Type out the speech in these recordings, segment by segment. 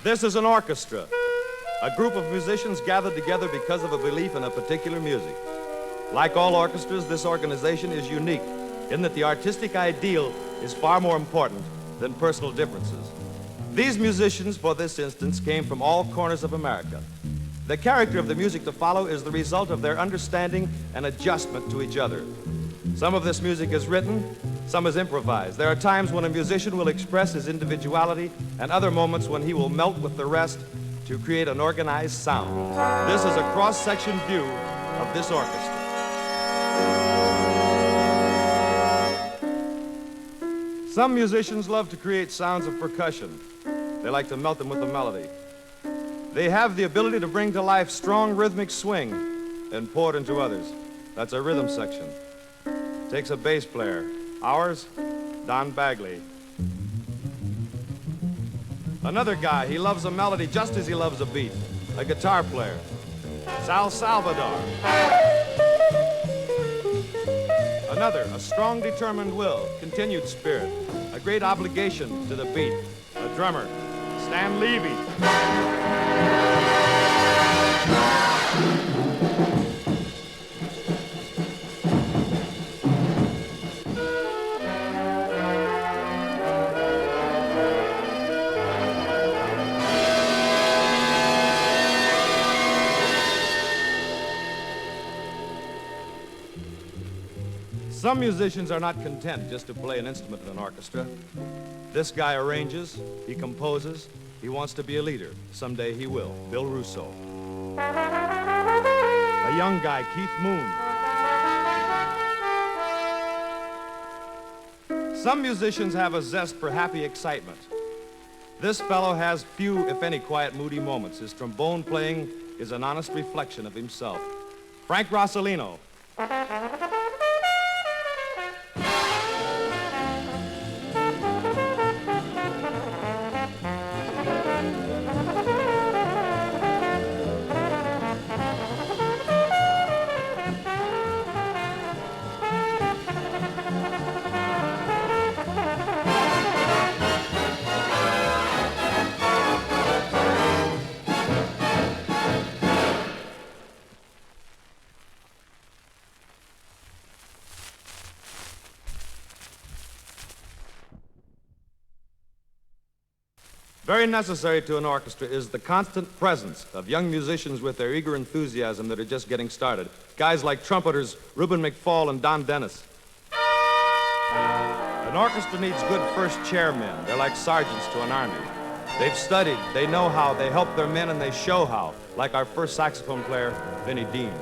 This is an orchestra, a group of musicians gathered together because of a belief in a particular music. Like all orchestras, this organization is unique in that the artistic ideal is far more important than personal differences. These musicians, for this instance, came from all corners of America. The character of the music to follow is the result of their understanding and adjustment to each other. Some of this music is written, some is improvised. There are times when a musician will express his individuality and other moments when he will melt with the rest to create an organized sound. This is a cross-section view of this orchestra. Some musicians love to create sounds of percussion. They like to melt them with a melody. They have the ability to bring to life strong rhythmic swing and pour it into others. That's a rhythm section. Takes a bass player. Ours, Don Bagley. Another guy, he loves a melody just as he loves a beat. A guitar player, Sal Salvador. Another, a strong, determined will, continued spirit, a great obligation to the beat. A drummer, Stan Levy. Some musicians are not content just to play an instrument in an orchestra. This guy arranges, he composes, he wants to be a leader. Someday he will. Bill Russo. A young guy, Keith Moon. Some musicians have a zest for happy excitement. This fellow has few, if any, quiet, moody moments. His trombone playing is an honest reflection of himself. Frank Rossellino. Very necessary to an orchestra is the constant presence of young musicians with their eager enthusiasm that are just getting started. Guys like trumpeters Reuben McFall and Don Dennis. An orchestra needs good first chairmen. They're like sergeants to an army. They've studied, they know how, they help their men, and they show how, like our first saxophone player, Vinnie Dean.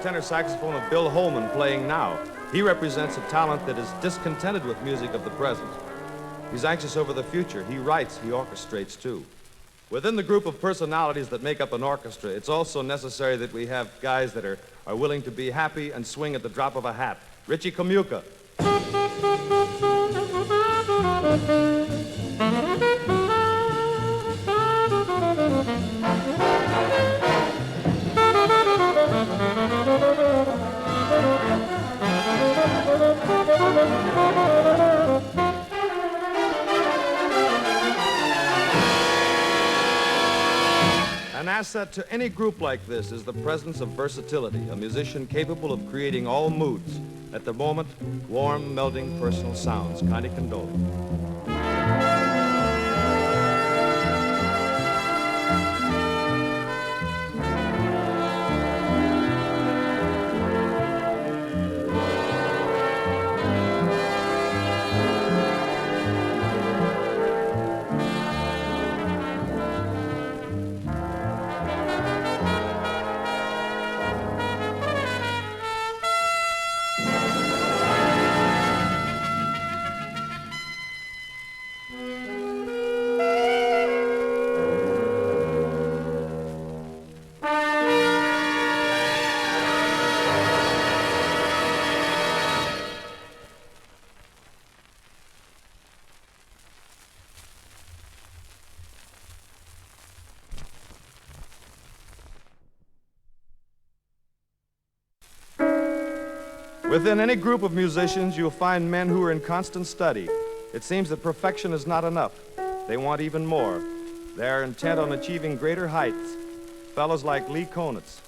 Tenor saxophone of Bill Holman playing now. He represents a talent that is discontented with music of the present. He's anxious over the future. He writes, he orchestrates too. Within the group of personalities that make up an orchestra, it's also necessary that we have guys that are willing to be happy and swing at the drop of a hat. Richie Komuka. An asset to any group like this is the presence of versatility, a musician capable of creating all moods. At the moment, warm, melting, personal sounds. Connie Condola. Within any group of musicians, you'll find men who are in constant study. It seems that perfection is not enough. They want even more. They are intent on achieving greater heights. Fellows like Lee Konitz.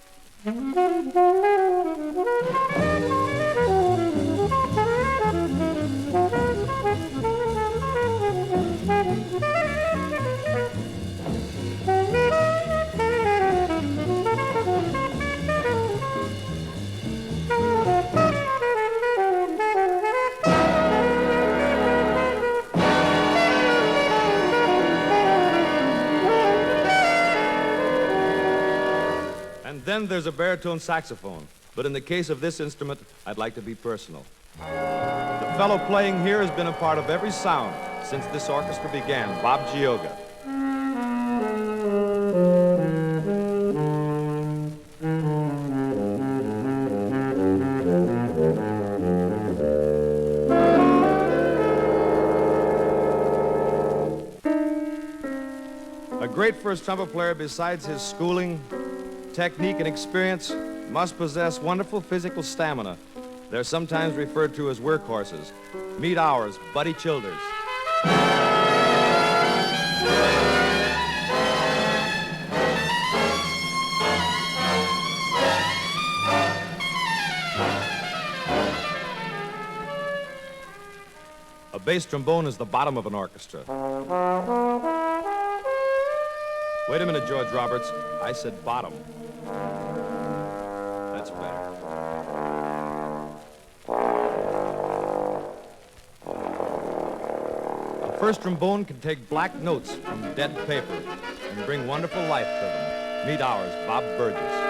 Then there's a baritone saxophone. But in the case of this instrument, I'd like to be personal. The fellow playing here has been a part of every sound since this orchestra began, Bob Gioga. A great first trumpet player, besides his schooling, technique, and experience, must possess wonderful physical stamina. They're sometimes referred to as workhorses. Meet ours, Buddy Childers. A bass trombone is the bottom of an orchestra. Wait a minute, George Roberts. I said bottom. That's better. A first trombone can take black notes from dead paper and bring wonderful life to them. Meet ours, Bob Burgess.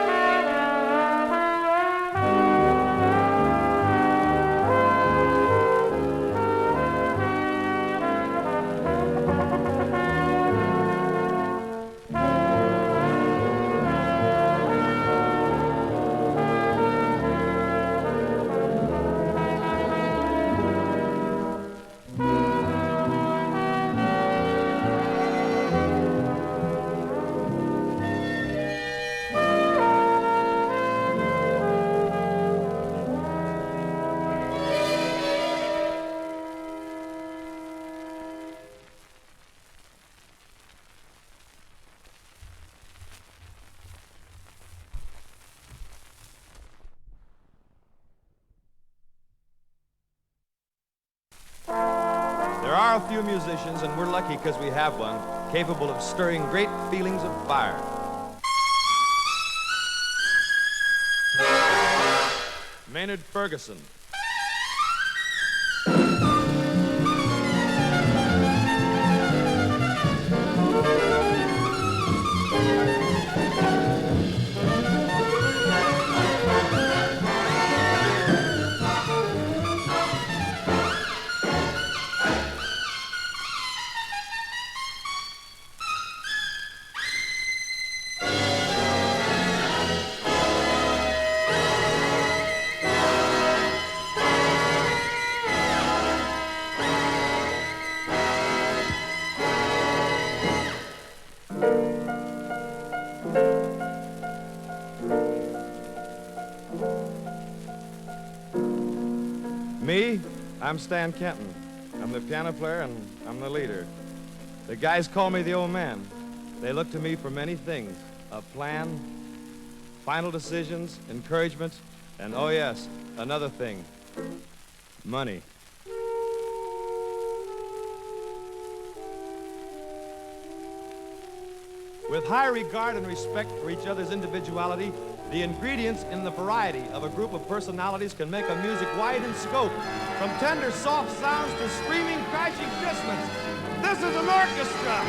There are a few musicians, and we're lucky because we have one, capable of stirring great feelings of fire. Maynard Ferguson. Me, I'm Stan Kenton. I'm the piano player and I'm the leader. The guys call me the old man. They look to me for many things. A plan, final decisions, encouragement, and oh yes, another thing, money. With high regard and respect for each other's individuality, the ingredients in the variety of a group of personalities can make a music wide in scope, from tender, soft sounds to screaming, crashing dissonance. This is an orchestra!